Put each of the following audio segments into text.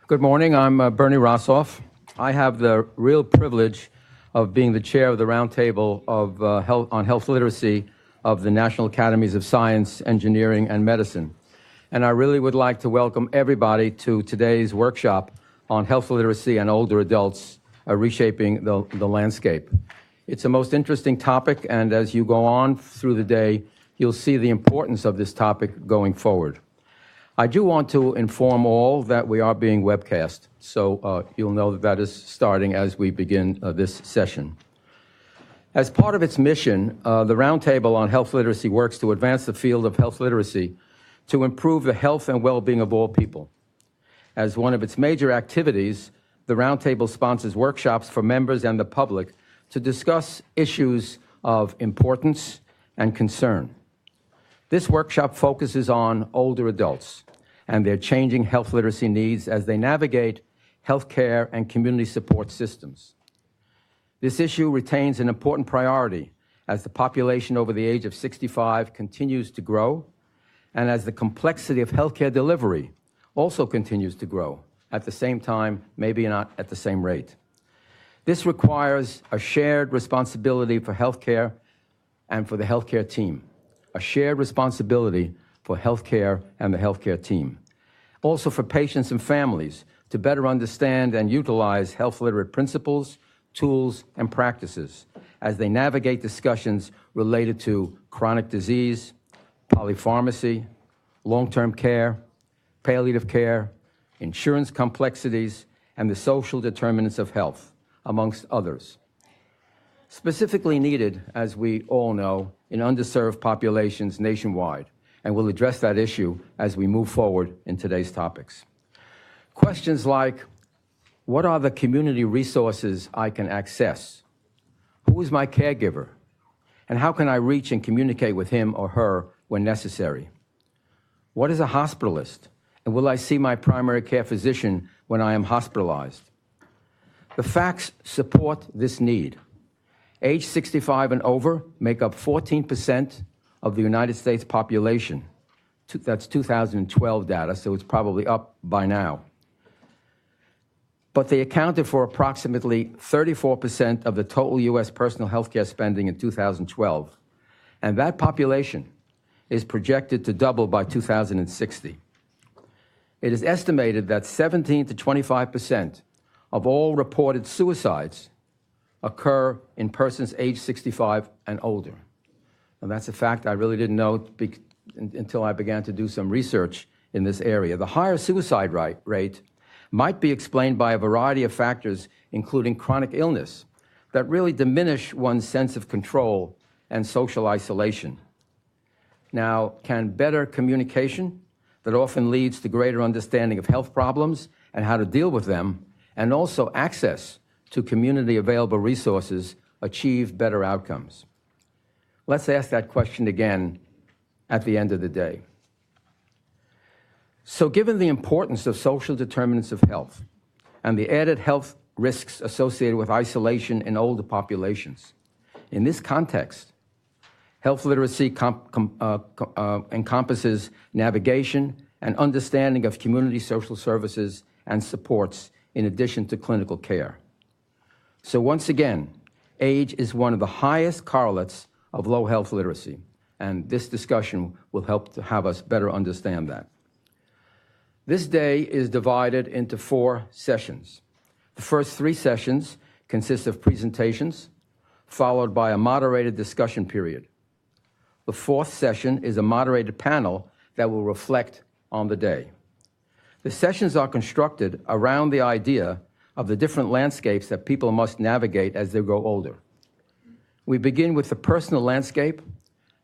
Good morning. I'm Bernie Rosof. I have the real privilege of being the chair of the Roundtable on Health Literacy of the National Academies of Science, Engineering, and Medicine. And I really would like to welcome everybody to today's workshop on health literacy and older adults reshaping the landscape. It's a most interesting topic, and as you go on through the day, you'll see the importance of this topic going forward. I do want to inform all that we are being webcast, so you'll know that is starting as we begin this session. As part of its mission, the Roundtable on Health Literacy works to advance the field of health literacy to improve the health and well-being of all people. As one of its major activities, the Roundtable sponsors workshops for members and the public to discuss issues of importance and concern. This workshop focuses on older adults and their changing health literacy needs as they navigate healthcare and community support systems. This issue retains an important priority as the population over the age of 65 continues to grow and as the complexity of healthcare delivery also continues to grow at the same time, maybe not at the same rate. This requires a shared responsibility for healthcare and for the healthcare team, a shared responsibility for healthcare and the healthcare team. Also for patients and families to better understand and utilize health literate principles, tools, and practices as they navigate discussions related to chronic disease, polypharmacy, long-term care, palliative care, insurance complexities, and the social determinants of health, amongst others. Specifically needed, as we all know, in underserved populations nationwide, and we'll address that issue as we move forward in today's topics. Questions like, what are the community resources I can access? Who is my caregiver? And how can I reach and communicate with him or her when necessary? What is a hospitalist? And will I see my primary care physician when I am hospitalized? The facts support this need. Age 65 and over make up 14% of the United States population. That's 2012 data, so it's probably up by now. But they accounted for approximately 34% of the total U.S. personal health care spending in 2012. And that population is projected to double by 2060. It is estimated that 17 to 25% of all reported suicides occur in persons age 65 and older. And that's a fact I really didn't know until I began to do some research in this area. The higher suicide rate might be explained by a variety of factors, including chronic illness, that really diminish one's sense of control and social isolation. Now, can better communication that often leads to greater understanding of health problems and how to deal with them, and also access to community available resources, achieve better outcomes? Let's ask that question again at the end of the day. So given the importance of social determinants of health and the added health risks associated with isolation in older populations, in this context, health literacy encompasses navigation and understanding of community social services and supports in addition to clinical care. So once again, age is one of the highest correlates of low health literacy, and this discussion will help to have us better understand that. This day is divided into 4 sessions. The first 3 sessions consist of presentations, followed by a moderated discussion period. The 4th session is a moderated panel that will reflect on the day. The sessions are constructed around the idea of the different landscapes that people must navigate as they grow older. We begin with the personal landscape,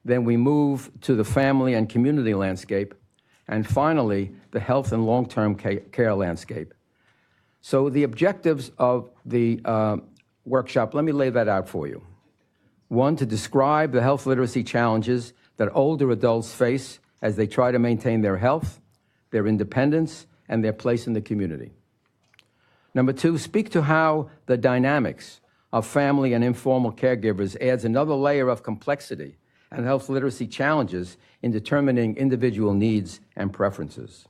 then we move to the family and community landscape, and finally, the health and long-term care landscape. So the objectives of the workshop, let me lay that out for you. 1, to describe the health literacy challenges that older adults face as they try to maintain their health, their independence, and their place in the community. Number 2, speak to how the dynamics of family and informal caregivers adds another layer of complexity and health literacy challenges in determining individual needs and preferences.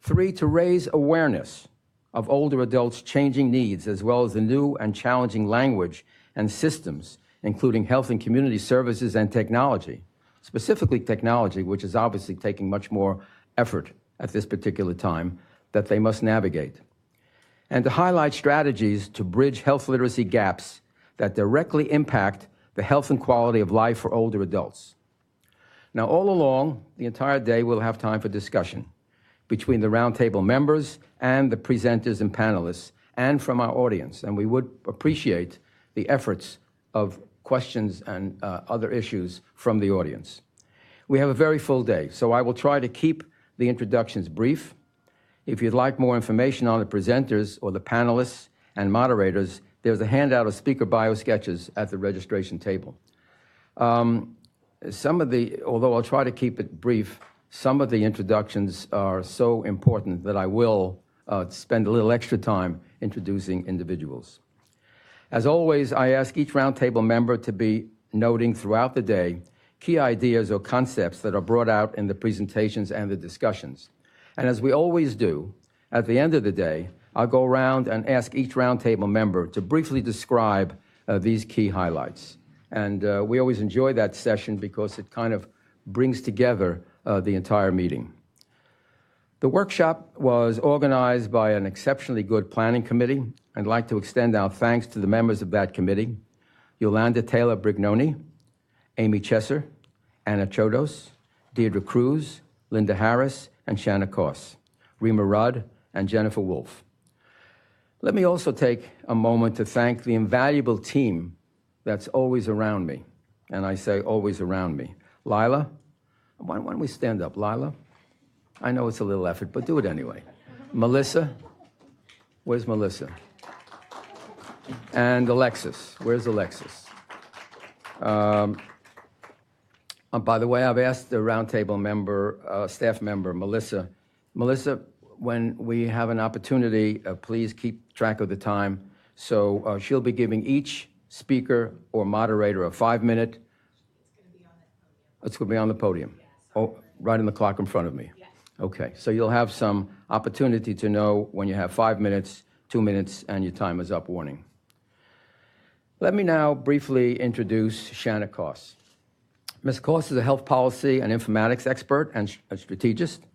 3, to raise awareness of older adults' changing needs, as well as the new and challenging language and systems, including health and community services and technology, specifically technology, which is obviously taking much more effort at this particular time, that they must navigate. And to highlight strategies to bridge health literacy gaps that directly impact the health and quality of life for older adults. Now, all along, the entire day, we'll have time for discussion between the Roundtable members and the presenters and panelists, and from our audience. And we would appreciate the efforts of questions and other issues from the audience. We have a very full day, so I will try to keep the introductions brief. If you'd like more information on the presenters or the panelists and moderators, there's a handout of speaker bio sketches at the registration table. Although I'll try to keep it brief, some of the introductions are so important that I will spend a little extra time introducing individuals. As always, I ask each Roundtable member to be noting throughout the day key ideas or concepts that are brought out in the presentations and the discussions. And as we always do, at the end of the day, I'll go around and ask each Roundtable member to briefly describe these key highlights. And we always enjoy that session because it kind of brings together the entire meeting. The workshop was organized by an exceptionally good planning committee. I'd like to extend our thanks to the members of that committee: Yolanda Taylor Brignoni, Amy Chesser, Anna Chodos, Deirdre Cruz, Linda Harris, and Shanna Koss, Rima Rudd, and Jennifer Wolf. Let me also take a moment to thank the invaluable team that's always around me, and I say always around me. Lila, why don't we stand up, Lila? I know it's a little effort, but do it anyway. Melissa, where's Melissa? And Alexis, where's Alexis? By the way, I've asked the Roundtable member, staff member, Melissa, when we have an opportunity, please keep track of the time. So she'll be giving each speaker or moderator a 5-minute. It's going to be on the podium. Oh, right in the clock in front of me. Okay, so you'll have some opportunity to know when you have 5 minutes, 2 minutes, and your time is up warning. Let me now briefly introduce Shanna Koss. Ms. Koss is a health policy and informatics expert and a strategist.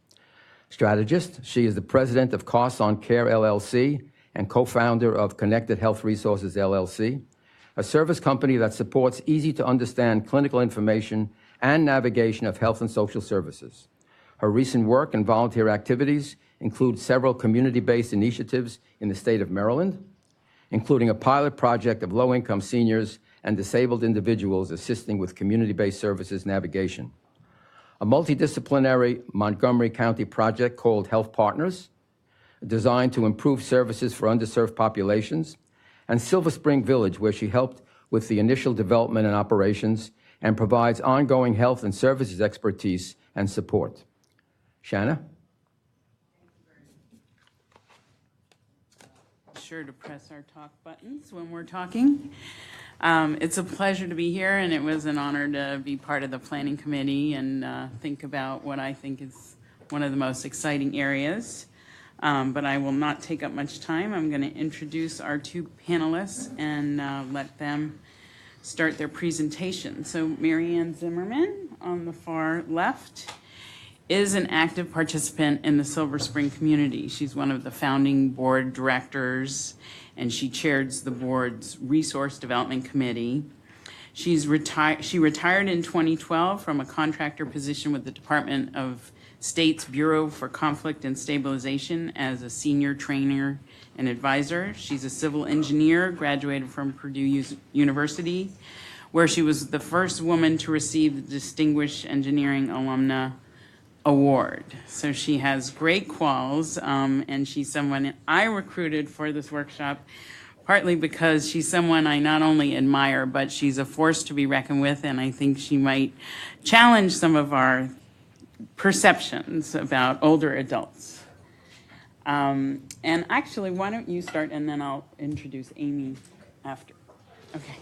She is the president of Koss on Care LLC and co-founder of Connected Health Resources LLC, a service company that supports easy-to-understand clinical information and navigation of health and social services. Her recent work and volunteer activities include several community-based initiatives in the state of Maryland, including a pilot project of low-income seniors and disabled individuals assisting with community-based services navigation, a multidisciplinary Montgomery County project called Health Partners, designed to improve services for underserved populations, and Silver Spring Village, where she helped with the initial development and operations and provides ongoing health and services expertise and support. Shanna? Sure to press our talk buttons when we're talking. It's a pleasure to be here, and it was an honor to be part of the planning committee and think about what I think is one of the most exciting areas. But I will not take up much time. I'm going to introduce our two panelists and let them start their presentation. So Marianne Zimmerman on the far left is an active participant in the Silver Spring community. She's one of the founding board directors, and she chairs the board's resource development committee. She retired in 2012 from a contractor position with the Department of State's Bureau for Conflict and Stabilization as a senior trainer and advisor. She's a civil engineer, graduated from Purdue University, where she was the first woman to receive the Distinguished Engineering Alumna Award. So she has great quals, and she's someone I recruited for this workshop, partly because she's someone I not only admire, but she's a force to be reckoned with, and I think she might challenge some of our perceptions about older adults. And actually, why don't you start, and then I'll introduce Amy after. Okay.